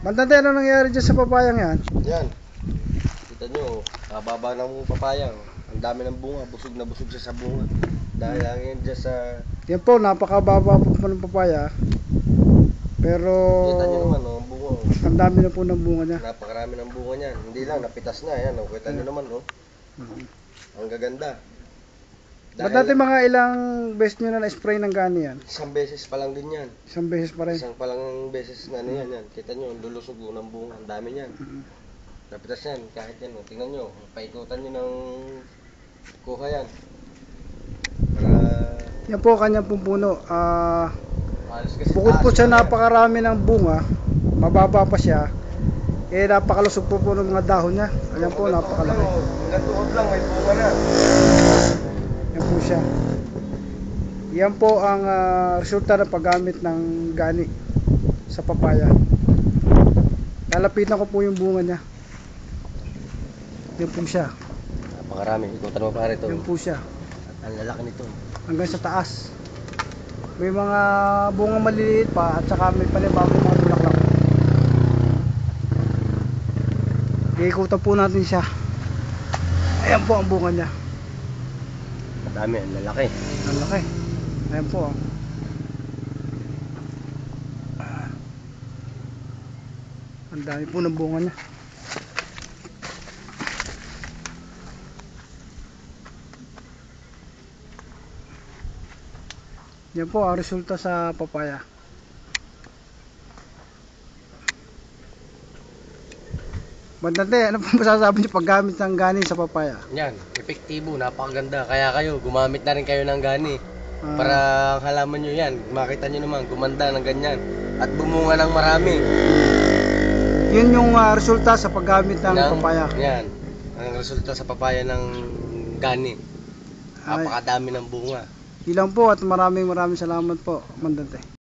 Bandante, ano nangyari dyan sa papayang yan? Yan. Kita nyo, kababa ng papaya. Ang dami ng bunga, busog na busog siya sa bunga. Dahil lang yan dyan sa... Yan po, napakababa po ng papaya. Pero Kita nyo naman, oh, ang bunga. Oh. ang dami na po ng bunga niya. Napakarami ng bunga niyan. Hindi lang, napitas na. Yan, oh. Kita nyo naman, oh. Ang gaganda. Ba't natin mga ilang beses nyo na na-spray ng gani yan? Isang beses pa lang din yan. Isang beses pa rin. Isang pa lang beses na ano yan, yan. Kita nyo, ang lulusog ng bunga. Ang dami niyan. Napitas yan, kahit yan. Oh. Tingnan nyo, paikutan nyo ng kuha yan. Para... Yan po kanyang puno. Bukod taas po siya yan. napakarami ng bunga, mababa pa siya, eh napakalusog po ng mga dahon niya. Ayan po, napakalaki. Hanggang tuhod lang, may bunga na. Yan po siya. Yan po ang resulta ng paggamit ng gani sa papaya. Lalapitan ko po yung bunga niya. Yan po siya. Napakarami, ikutan mo pare ito. Yan po siya. Ang lalaki nito. Hanggang sa taas. May mga bunga maliliit pa at saka may panibagong mga bulaklak. Iikutan po natin siya. Ayan po ang bunga niya. Madami, ang lalaki. Ang laki. Ayan po. Ang dami po ng bunga niya. Yan po ang resulta sa papaya. Bandante, ano po masasabi niyo paggamit ng gani sa papaya? Yan, epektibo, napakaganda. Kaya kayo, gumamit na rin kayo ng gani. Para ang halaman nyo yan, makita nyo naman, gumanda ng ganyan. At bumunga ng marami. Yun yung resulta sa paggamit ng papaya. Yan, ang resulta sa papaya ng gani. Napakadami ng bunga. Ilang po at maraming salamat po, Bandante.